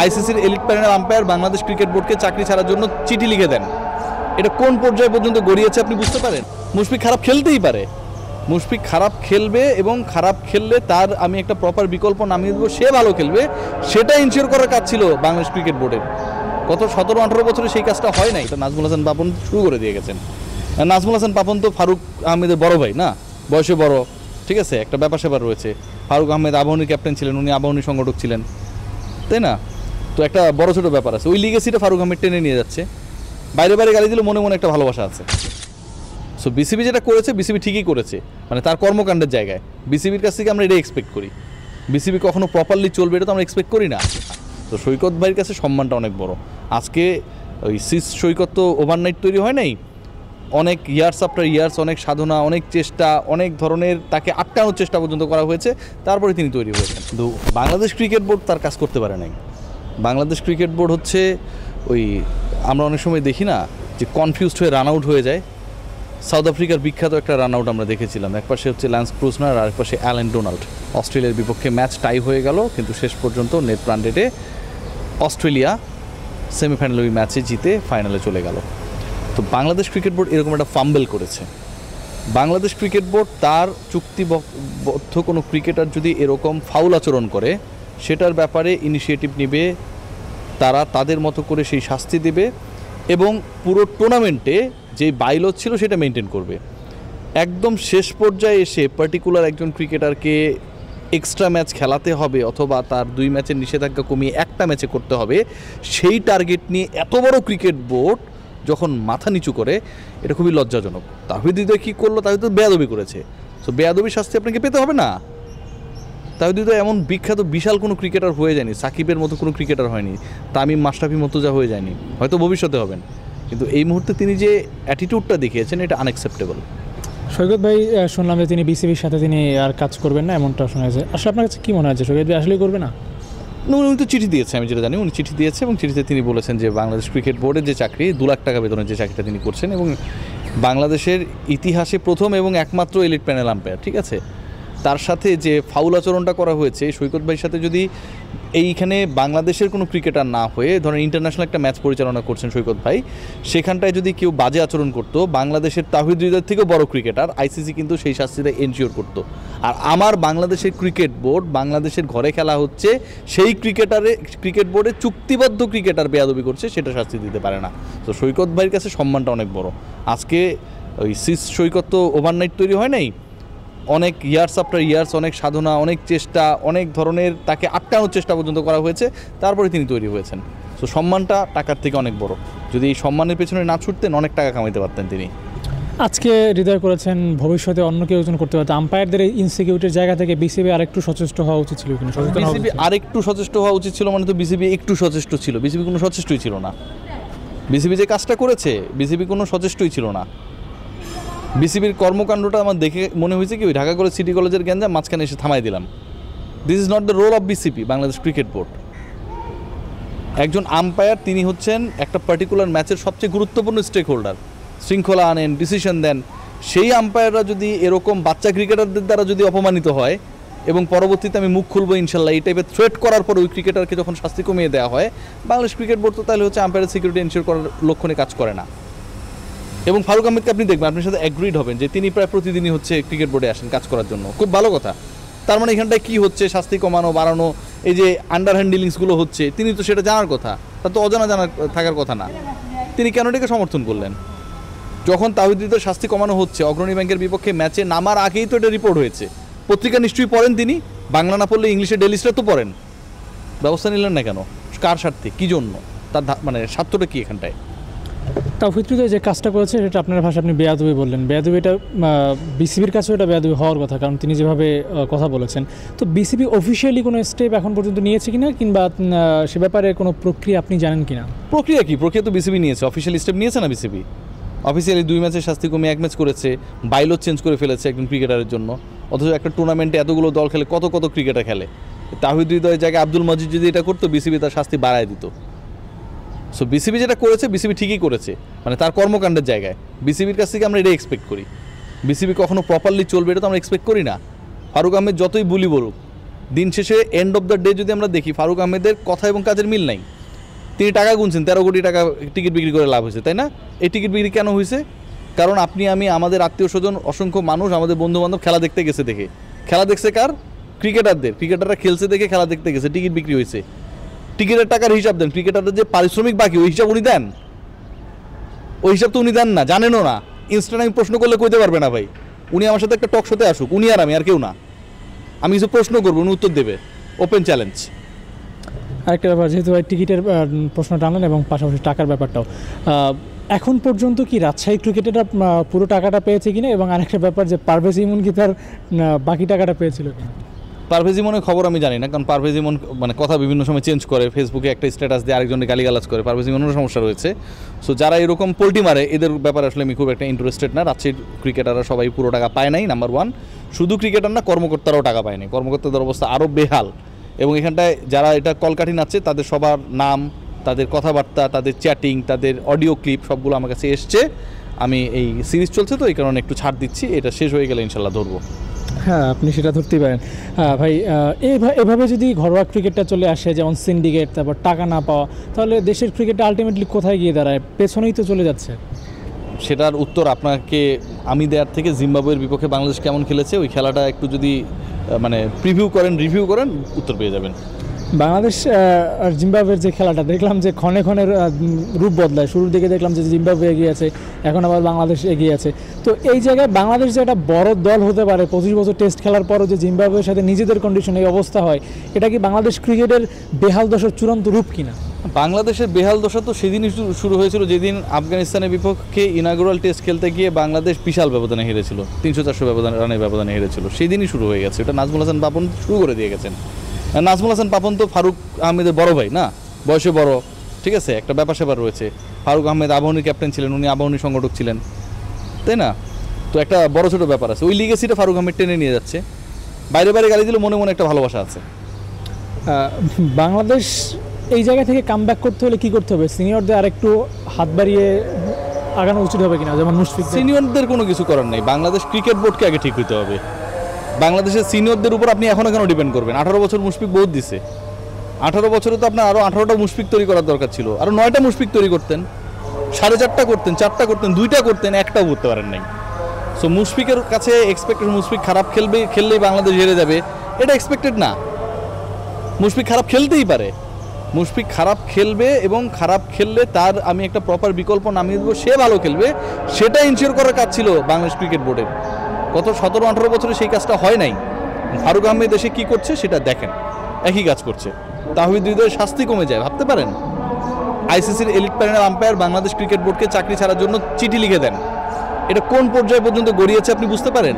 আইসিসির elite panel umpire Bangladesh cricket বোর্ডকে চাকরি ছাড়ার জন্য চিঠি লিখে দেন। এটা কোন পর্যায়ে পর্যন্ত গড়িয়েছে আপনি বুঝতে পারেন? মুশফিক খারাপ খেলতেই পারে, মুশফিক খারাপ খেলবে এবং খারাপ খেললে তার আমি একটা প্রপার বিকল্প নামিয়ে দেবো, সে ভালো খেলবে, সেটা ইনশিওর করার কাজ ছিল বাংলাদেশ ক্রিকেট বোর্ডের। গত 17-18 বছরে সেই কাজটা হয় নাই। এটা নাজমুল হাসান পাপন শুরু করে দিয়ে গেছেন। নাজমুল হাসান পাপন তো ফারুক আহমেদের বড় ভাই না, বয়সে বড়, ঠিক আছে, একটা ব্যাপার স্যাপার রয়েছে। ফারুক আহমেদ আবাহনীর ক্যাপ্টেন ছিলেন, উনি আবাহনীর সংগঠক ছিলেন, তাই না? তো একটা বড় ছোটো ব্যাপার আছে। ওই লিগেসিটা ফারুক আহমেদ টেনে নিয়ে যাচ্ছে, বাইরে বাইরে গালি দিলে মনে মনে একটা ভালোবাসা আছে। সো বিসিবি যেটা করেছে, বিসিবি ঠিকই করেছে, মানে তার কর্মকাণ্ডের জায়গায়। বিসিবির কাছ থেকে আমরা এটা এক্সপেক্ট করি। বিসিবি কখনো প্রপারলি চলবে এটা তো আমরা এক্সপেক্ট করি না। তো সৈকত ভাইয়ের কাছে সম্মানটা অনেক বড়। আজকে ওই সৈকত তো ওভারনাইট তৈরি হয় নাই, অনেক ইয়ার্স আফটার ইয়ার্স, অনেক সাধনা, অনেক চেষ্টা, অনেক ধরনের তাকে আটকানোর চেষ্টা পর্যন্ত করা হয়েছে, তারপরে তিনি তৈরি হয়েছেন। কিন্তু বাংলাদেশ ক্রিকেট বোর্ড তার কাজ করতে পারে নাই। বাংলাদেশ ক্রিকেট বোর্ড হচ্ছে ওই, আমরা অনেক সময় দেখি না যে কনফিউজড হয়ে রান আউট হয়ে যায়। সাউথ আফ্রিকার বিখ্যাত একটা রান আউট আমরা দেখেছিলাম, এক পাশে হচ্ছে ল্যান্স ক্রুজনার আর এক পাশে অ্যালেন ডোনাল্ড। অস্ট্রেলিয়ার বিপক্ষে ম্যাচ টাই হয়ে গেল, কিন্তু শেষ পর্যন্ত নেট রান রেটে অস্ট্রেলিয়া সেমিফাইনাল ওই ম্যাচে জিতে ফাইনালে চলে গেল। তো বাংলাদেশ ক্রিকেট বোর্ড এরকম একটা ফাম্বেল করেছে। বাংলাদেশ ক্রিকেট বোর্ড তার চুক্তিবদ্ধ কোনো ক্রিকেটার যদি এরকম ফাউল আচরণ করে, সেটার ব্যাপারে ইনিশিয়েটিভ নেবে, তারা তাদের মতো করে সেই শাস্তি দেবে এবং পুরো টুর্নামেন্টে যে বাইল ছিল সেটা মেনটেন করবে। একদম শেষ পর্যায়ে এসে পার্টিকুলার একজন ক্রিকেটারকে এক্সট্রা ম্যাচ খেলাতে হবে অথবা তার 2 ম্যাচের নিষেধাজ্ঞা কমিয়ে একটা ম্যাচে করতে হবে, সেই টার্গেট নিয়ে এত বড় ক্রিকেট বোর্ড যখন মাথা নিচু করে, এটা খুবই লজ্জাজনক। তাহিদ হৃদয় কী করলো? তাহিদ তো বেয়াদবি করেছে। সো বেয়াদবির শাস্তি আপনাকে পেতে হবে না। তাহিদ হৃদয় এমন বিখ্যাত বিশাল কোনো ক্রিকেটার হয়ে যায়নি, সাকিবের মতো কোনো ক্রিকেটার হয়নি, তামিম মাশরাফি মর্তুজা হয়ে যায়নি, হয়তো ভবিষ্যতে হবেন, কিন্তু এই মুহূর্তে তিনি যে অ্যাটিটিউডটা দেখিয়েছেন এটা আনএক্সেপ্টেবল। সৈকত ভাই, শুনলাম যে তিনি বিসিবির সাথে তিনি আর কাজ করবেন না, এমনটা শোনা যায়। আসলে আপনার কাছে কী মনে হয় যে সৈকত ভাই আসলেই করবে না? উনি তো চিঠি দিয়েছে, আমি যেটা জানি উনি চিঠি দিয়েছে এবং চিঠিতে তিনি বলেছেন যে বাংলাদেশ ক্রিকেট বোর্ডের যে চাকরি, 2 লাখ টাকা বেতনের যে চাকরিটা তিনি করছেন এবং বাংলাদেশের ইতিহাসে প্রথম এবং একমাত্র এলিট প্যানেল আম্পায়ার, ঠিক আছে, তার সাথে যে ফাউল আচরণটা করা হয়েছে সৈকত ভাইয়ের সাথে, যদি এইখানে বাংলাদেশের কোনো ক্রিকেটার না হয়ে ধরেন ইন্টারন্যাশনাল একটা ম্যাচ পরিচালনা করছেন সৈকত ভাই, সেখানটায় যদি কেউ বাজে আচরণ করতো, বাংলাদেশের তাহিদ হৃদয়ের থেকেও বড় ক্রিকেটার, আইসিসি কিন্তু সেই শাস্তিটা এনশিওর করতো। আর আমার বাংলাদেশের ক্রিকেট বোর্ড, বাংলাদেশের ঘরে খেলা হচ্ছে, সেই ক্রিকেট বোর্ডে চুক্তিবদ্ধ ক্রিকেটার বেয়াদবি করছে, সেটা শাস্তি দিতে পারে না। তো সৈকত ভাইয়ের কাছে সম্মানটা অনেক বড়। আজকে ওই সৈকত তো ওভারনাইট তৈরি হয় নাই, অনেক ইয়ার্স আফটার ইয়ার্স, অনেক সাধনা, অনেক চেষ্টা, অনেক ধরনের তাকে আটকানোর চেষ্টা পর্যন্ত করা হয়েছে, তারপরে তিনি তৈরি হয়েছেন। তো সম্মানটা টাকার থেকে অনেক বড়। যদি এই সম্মানের পেছনে না ছুটতেন, অনেক টাকা কামাইতে পারতেন তিনি। আজকে হৃদয় করেছেন, ভবিষ্যতে অন্য কেউ একজন করতে পারত। আম্পায়ারদের এই ইনসিকিউরিটির জায়গা থেকে বিসিবি আরেকটু সচেষ্ট হওয়া উচিত ছিল কিনা? বিসিবি আরেকটু সচেষ্ট হওয়া উচিত ছিল মানে তো বিসিবি একটু সচেষ্ট ছিল? বিসিবি কোনো সচেষ্টই ছিল না। বিসিবি যে কাজটা করেছে, বিসিবি কোনো সচেষ্টই ছিল না। বিসিবির কর্মকাণ্ডটা আমার দেখে মনে হয়েছে কি ওই ঢাকা কলেজ সিটি কলেজের গ্যাঞ্জাম মাঝখানে এসে থামাই দিলাম। This is not the role of BCB, Bangladesh cricket board. একজন আম্পায়ার, তিনি হচ্ছেন একটা পার্টিকুলার ম্যাচের সবচেয়ে গুরুত্বপূর্ণ স্টেক হোল্ডার। শৃঙ্খলা আনেন, ডিসিশন দেন। সেই আম্পায়াররা যদি এরকম বাচ্চা ক্রিকেটারদের দ্বারা যদি অপমানিত হয় এবং পরবর্তীতে আমি মুখ খুলবো ইনশাল্লাহ এই টাইপের থ্রেট করার পর ওই ক্রিকেটারকে যখন শাস্তি কমিয়ে দেওয়া হয়, বাংলাদেশ ক্রিকেট বোর্ড তো তাহলে হচ্ছে আম্পায়ারের সিকিউরিটি এনশিওর করার লক্ষ্যে কাজ করে না। এবং ফারুক আহমেদকে আপনি দেখবেন, আপনার সাথে অ্যাগ্রিড হবেন যে তিনি প্রায় প্রতিদিনই হচ্ছে ক্রিকেট বোর্ডে আসেন কাজ করার জন্য, খুব ভালো কথা। তার মানে এখানটায় কী হচ্ছে, শাস্তি কমানো বাড়ানো, এই যে আন্ডার হ্যান্ডলিংসগুলো হচ্ছে, তিনি তো সেটা জানার কথা, তার তো অজানা থাকার কথা না। তিনি কেন এটাকে সমর্থন করলেন? যখন তাহিদ হৃদয়ের শাস্তি কমানো হচ্ছে, অগ্রণী ব্যাংকের বিপক্ষে ম্যাচে নামার আগেই তো এটা রিপোর্ট হয়েছে। পত্রিকা নিশ্চয়ই পড়েন তিনি, বাংলা না পড়লে ইংলিশে ডেইলি স্টার তো পড়েন। ব্যবস্থা নিলেন না কেন? কার স্বার্থে, কী জন্য? তার মানে স্বার্থটা কী এখানটায়? তাহিদ হৃদয় যে কাজটা করেছে সেটা আপনার ভাষা আপনি বেয়াদবি বললেন। বেয়াদবি, এটা বিসিবির কাছেও এটা বেয়াদবি হওয়ার কথা, কারণ তিনি যেভাবে কথা বলেছেন। তো বিসিবি অফিসিয়ালি কোনো স্টেপ এখন পর্যন্ত নিয়েছে কিনা, কিংবা সে ব্যাপারে কোনো প্রক্রিয়া আপনি জানেন কিনা? প্রক্রিয়া কি? প্রক্রিয়া তো বিসিবি নিয়েছে, অফিসিয়াল স্টেপ নিয়েছে না বিসিবি। অফিসিয়ালি 2 ম্যাচের শাস্তি কমিয়ে 1 ম্যাচ করেছে, বাইলও চেঞ্জ করে ফেলেছে একজন ক্রিকেটারের জন্য। অথচ একটা টুর্নামেন্টে এতগুলো দল খেলে, কত কত ক্রিকেটার খেলে। তাহিদ হৃদয়ের জায়গায় আব্দুল মজিদ যদি এটা করতো, বিসিবি তার শাস্তি বাড়ায় দিত। সো বিসিবি যেটা করেছে, বিসিবি ঠিকই করেছে, মানে তার কর্মকাণ্ডের জায়গায়। বিসিবির কাছ থেকে আমরা এটা এক্সপেক্ট করি। বিসিবি কখনো প্রপারলি চলবে এটা তো আমরা এক্সপেক্ট করি না। ফারুক আহমেদ যতই বলুক, দিন শেষে এন্ড অফ দ্য ডে যদি আমরা দেখি ফারুক আহমেদের কথা এবং কাজের মিল নাই। তিনি টাকা গুনছেন, 13 কোটি টাকা টিকিট বিক্রি করে লাভ হয়েছে, তাই না? এই টিকিট বিক্রি কেন হয়েছে? কারণ আপনি আমি আমাদের আত্মীয় স্বজন অসংখ্য মানুষ আমাদের বন্ধুবান্ধব খেলা দেখতে গেছে, দেখে খেলা দেখছে কার? ক্রিকেটাররা খেলছে দেখে খেলা দেখতে গেছে, টিকিট বিক্রি হয়েছে। টিকিটের টাকার হিসাব দেন, ক্রিকেটারদের যে পারিশ্রমিক বাকি ওই হিসাব উনি দেন? ওই হিসাব তো উনি দেন না, জানেনও না। ইনস্ট্যান্ট আমি প্রশ্ন করলে কইতে পারবে না ভাই। উনি আমার সাথে একটা টক শোতে আসুক, উনি আর আমি, আর কেউ না। আমি কিছু প্রশ্ন করবো, উনি উত্তর দেবে, ওপেন চ্যালেঞ্জ। আরেকটা ব্যাপার, যেহেতু টিকিটের প্রশ্নটা আনলেন এবং পাশাপাশি টাকার ব্যাপারটাও, এখন পর্যন্ত কি রাজশাহী ক্রিকেটাররা পুরো টাকাটা পেয়েছে কিনা, এবং আরেকটা ব্যাপার যে পারভেজ ইমন কি তার বাকি টাকাটা পেয়েছিল কিনা? পারভেজ ইমনের খবর আমি জানি না, কারণ পারভেজ ইমন মানে কথা বিভিন্ন সময় চেঞ্জ করে, ফেসবুকে একটা স্ট্যাটাস দিয়ে আরেকজনের গালিগালাজ করে, পারভেজ ইমনেরও সমস্যা রয়েছে। সো যারা এরকম পোল্টি মারে এদের ব্যাপারে আসলে আমি খুব একটা ইন্টারেস্টেড না। রাজশাহীর ক্রিকেটাররা সবাই পুরো টাকা পায় নাই, নাম্বার ওয়ান। শুধু ক্রিকেটার না, কর্মকর্তারাও টাকা পায়নি, কর্মকর্তাদের অবস্থা আরও বেহাল। এবং এখানটায় যারা এটা কলকাঠি নাচছে তাদের সবার নাম, তাদের কথাবার্তা, তাদের চ্যাটিং, তাদের অডিও ক্লিপ সবগুলো আমার কাছে এসছে। আমি এই সিরিজ চলছে তো এই কারণে একটু ছাড় দিচ্ছি, এটা শেষ হয়ে গেলে ইনশাল্লাহ ধরবো। হ্যাঁ, আপনি সেটা ধরতেই পারেন। ভাই, এভাবে যদি ঘরোয়া ক্রিকেটটা চলে আসে, যেমন সিন্ডিকেট, তারপর টাকা না পাওয়া, তাহলে দেশের ক্রিকেটটা আলটিমেটলি কোথায় গিয়ে দাঁড়ায়? পেছনেই তো চলে যাচ্ছে। সেটার উত্তর আপনাকে আমি দেওয়ার থেকে জিম্বাবুয়ের বিপক্ষে বাংলাদেশ কেমন খেলেছে ওই খেলাটা একটু যদি মানে রিভিউ করেন উত্তর পেয়ে যাবেন। বাংলাদেশ আর জিম্বাবুয়ের যে খেলাটা দেখলাম যে ক্ষণে ক্ষণে রূপ বদলায়। শুরুর দিকে দেখলাম যে জিম্বাবুয়ে এগিয়ে আছে, এখন আবার বাংলাদেশ এগিয়ে আছে। তো এই জায়গায় বাংলাদেশ যে একটা বড় দল হতে পারে, 25 বছর টেস্ট খেলার পরও যে জিম্বাবুয়ের সাথে নিজেদের কন্ডিশনে এই অবস্থা হয়, এটা কি বাংলাদেশ ক্রিকেটের বেহাল দশার চূড়ান্ত রূপ কিনা? বাংলাদেশের বেহাল দশা তো সেদিনই শুরু হয়েছিল যেদিন আফগানিস্তানের বিপক্ষে ইনাগুরাল টেস্ট খেলতে গিয়ে বাংলাদেশ বিশাল ব্যবধানে হেরেছিল, 300-400 রানের ব্যবধানে হেরেছিল। সেদিনই শুরু হয়ে গেছে, এটা নাজমুল হাসান পাপন শুরু করে দিয়ে গেছেন। নাজমুল হাসান পাপন তো ফারুক আহমেদের বড় ভাই না, বয়সে বড়, ঠিক আছে, একটা ব্যাপার স্যাপার রয়েছে। ফারুক আহমেদ আবাহনীর ক্যাপ্টেন ছিলেন, উনি আবাহনী সংগঠক ছিলেন, তাই না? তো একটা বড় ছোটো ব্যাপার আছে। ওই লিগেসিটা ফারুক আহমেদ টেনে নিয়ে যাচ্ছে, বাইরে বাইরে গালি দিলে মনে মনে একটা ভালোবাসা আছে। বাংলাদেশ এই জায়গা থেকে কামব্যাক করতে হলে কি করতে হবে? সিনিয়রদের আরেকটু হাত বাড়িয়ে আগানো উচিত হবে কিনা? যেমন মুশফিক। সিনিয়রদের কোনো কিছু করার নেই, বাংলাদেশ ক্রিকেট বোর্ডকে আগে ঠিক হতে হবে। বাংলাদেশের সিনিয়রদের উপর আপনি এখনও কেন ডিপেন্ড করবেন? 18 বছর মুশফিক বহুত দিছে, 18 বছরে তো আপনার আরও 18টা মুশফিক তৈরি করার দরকার ছিল। আরও 9টা মুশফিক তৈরি করতেন, 4.5টা করতেন, 4টা করতেন, 2টা করতেন, একটাও করতে পারেন নাই। সো মুশফিকের কাছে এক্সপেক্টেড মুশফিক খারাপ খেললেই বাংলাদেশ হেরে যাবে, এটা এক্সপেক্টেড না। মুশফিক খারাপ খেলতেই পারে, মুশফিক খারাপ খেলবে এবং খারাপ খেললে তার আমি একটা প্রপার বিকল্প নামিয়ে দেবো, সে ভালো খেলবে, সেটা ইনশিওর করার কাজ ছিল বাংলাদেশ ক্রিকেট বোর্ডের। গত 17-18 বছরে সেই কাজটা হয় নাই। ফারুক আহমেদ এসে কী করছে সেটা দেখেন, একই কাজ করছে। তাহমিদ হৃদয়ের শাস্তি কমে যায়, ভাবতে পারেন? আইসিসির elite panel umpire Bangladesh cricket বোর্ডকে চাকরি ছাড়ার জন্য চিঠি লিখে দেন। এটা কোন পর্যায়ে পর্যন্ত গড়িয়েছে আপনি বুঝতে পারেন?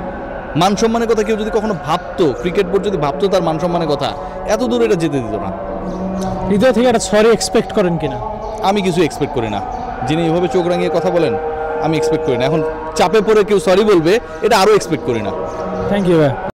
মান সম্মানের কথা কেউ যদি কখনো ভাবতো, ক্রিকেট বোর্ড যদি ভাবতো তার মান সম্মানের কথা, এত দূর এটা যেতে দিত না। হৃদয় থেকে একটা সরি এক্সপেক্ট করেন কিনা? আমি কিছু এক্সপেক্ট করি না। যিনি এভাবে চোখ রাঙিয়ে কথা বলেন আমি এক্সপেক্ট করি না। এখন চাপে পড়ে কেউ সরি বলবে, এটা আরও এক্সপেক্ট করি না। থ্যাংক ইউ ভাই।